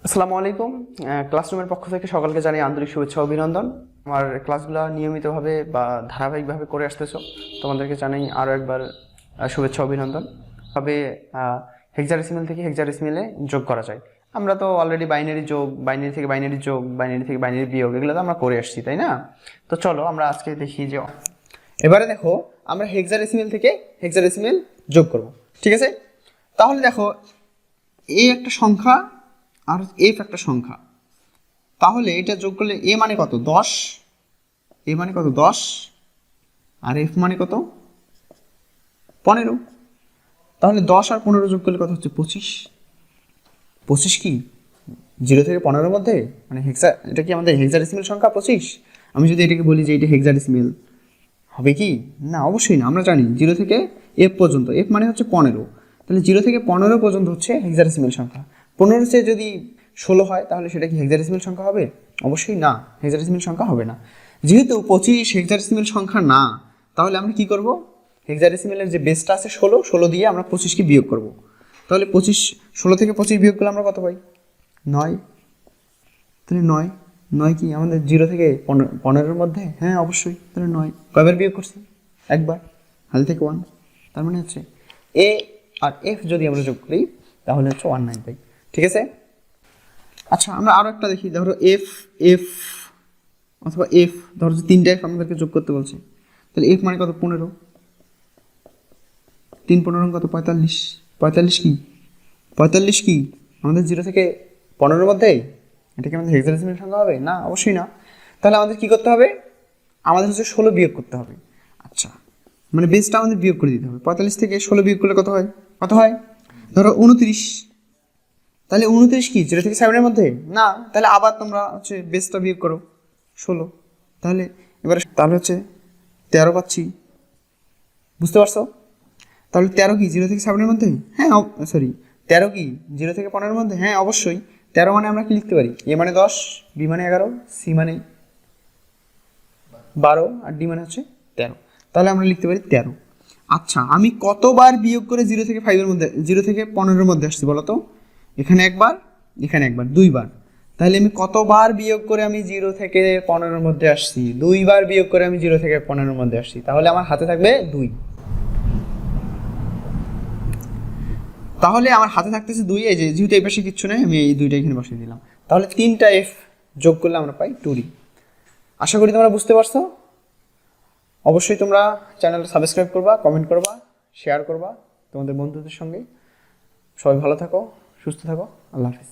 আসসালামু আলাইকুম। ক্লাসরুমের পক্ষ থেকে সকলকে জানাই আন্তরিক শুভেচ্ছা ও অভিনন্দন। আমার ক্লাসগুলো নিয়মিতভাবে বা ধারাবাহিকভাবে করে আসতেছো, তোমাদেরকে জানাই আরও একবার শুভেচ্ছা অভিনন্দন। তবে হেক্সাডেসিমেল থেকে হেক্সাডেসিমেলে যোগ করা যায়। আমরা তো অলরেডি বাইনারি যোগ, বাইনারি থেকে বাইনারি যোগ, বাইনারি থেকে বাইনারি বিয়োগ, এগুলো তো আমরা করে আসছি, তাই না? তো চলো আমরা আজকে দেখি যে এবারে দেখো আমরা হেক্সাডেসিমেল থেকে হেক্সাডেসিমেল যোগ করব, ঠিক আছে? তাহলে দেখো এ একটা সংখ্যা আর এফ একটা সংখ্যা, তাহলে এটা যোগ করলে এ মানে কত 10, এ মানে কত 10, আর এফ মানে কত 15। তাহলে 10 আর 15 যোগ করলে কত হচ্ছে 25। 25 কি 0 থেকে 15-এর মধ্যে, মানে এটা কি আমাদের হেক্সাডেসিমেল সংখ্যা 25? আমি যদি এটাকে বলি যে এটা হেক্সাডেসিমেল হবে কি না? অবশ্যই না। আমরা জানি 0 থেকে এফ পর্যন্ত, এফ মানে হচ্ছে 15, তাহলে 0 থেকে 15 পর্যন্ত হচ্ছে হেক্সাডেসিমেল সংখ্যা। 15 চেয়ে যদি 16 হয় তাহলে সেটা কি হেক্সাডেসিমেল সংখ্যা হবে? অবশ্যই না, হেক্সাডেসিমেল সংখ্যা হবে না। যেহেতু 25 হেক্সাডেসিমেল সংখ্যা না, তাহলে আমরা কি করব? হেক্সাডেসিমেলের যে বেসটা আছে 16 দিয়ে আমরা 25কে বিয়োগ করব। তাহলে 16 থেকে 25 বিয়োগ করলে আমরা কত পাই? 9। তাহলে 9 কি আমাদের 0 থেকে 15-এর মধ্যে? হ্যাঁ অবশ্যই। তাহলে 9 কয়বার বিয়োগ করছি? একবার, হাল থেকে 1। তার মানে হচ্ছে এ আর এফ যদি আমরা যোগ করি তাহলে হচ্ছে 19 পাই, ঠিক আছে? আচ্ছা আমরা আরও একটা দেখি। ধরো এফ এফ অথবা এফ, ধরো যে 3টা এফ আমাদেরকে যোগ করতে বলছে, তাহলে এফ মানে কত 15, 3 15 কত 45। 45 কি 45 কি আমাদের 0 থেকে 15-এর মধ্যে? এটা কি আমাদের হেক্সাডেসিমেল সংখ্যা হবে? না, অবশ্যই না। তাহলে আমাদের কি করতে হবে? আমাদের হচ্ছে 16 বিয়োগ করতে হবে। আচ্ছা, মানে বেসটা আমাদের বিয়োগ করে দিতে হবে। 45 থেকে 16 বিয়োগ করলে কত হয়? কত হয়? ধরো 29। তাহলে 29 কি 0 থেকে 7-এর মধ্যে? না। তাহলে আবার তোমরা হচ্ছে বেসটা বিয়োগ করো 16। তাহলে তাহলে হচ্ছে 13 পাচ্ছি, বুঝতে পারছো? তাহলে 13 কি 0 থেকে 7-এর মধ্যে? হ্যাঁ সরি, 13 কি 0 থেকে 15-এর মধ্যে? হ্যাঁ অবশ্যই। 13 মানে আমরা কি লিখতে পারি? এ মানে 10, বি মানে 11, সি মানে 12, আর ডি মানে হচ্ছে 13। তাহলে আমরা লিখতে পারি 13। আচ্ছা, আমি কতবার বিয়োগ করে 0 থেকে 5-এর মধ্যে, 0 থেকে 15-এর মধ্যে আসছি বলো তো? এখানে একবার, এখানে একবার, 2বার। তাহলে আমি কতবার বিয়োগ করে আমি 0 থেকে 15-এর মধ্যে আসছি? 2বার বিয়োগ করে আমি 0 থেকে 15-এর মধ্যে আসছি। তাহলে আমার হাতে থাকবে 2। তাহলে আমার হাতে থাকতেছে 2। এই যে যেহেতু এই পাশে কিচ্ছু নেই, আমি এই 2টা এখানে বসিয়ে দিলাম। তাহলে 3টা এফ যোগ করলে আমরা পাই 2D। আশা করি তোমরা বুঝতে পারছো। অবশ্যই তোমরা চ্যানেলটা সাবস্ক্রাইব করবা, কমেন্ট করবা, শেয়ার করবা তোমাদের বন্ধুদের সঙ্গে। সবাই ভালো থাকো, সুস্থ থাকো, আল্লাহ হাফিজ।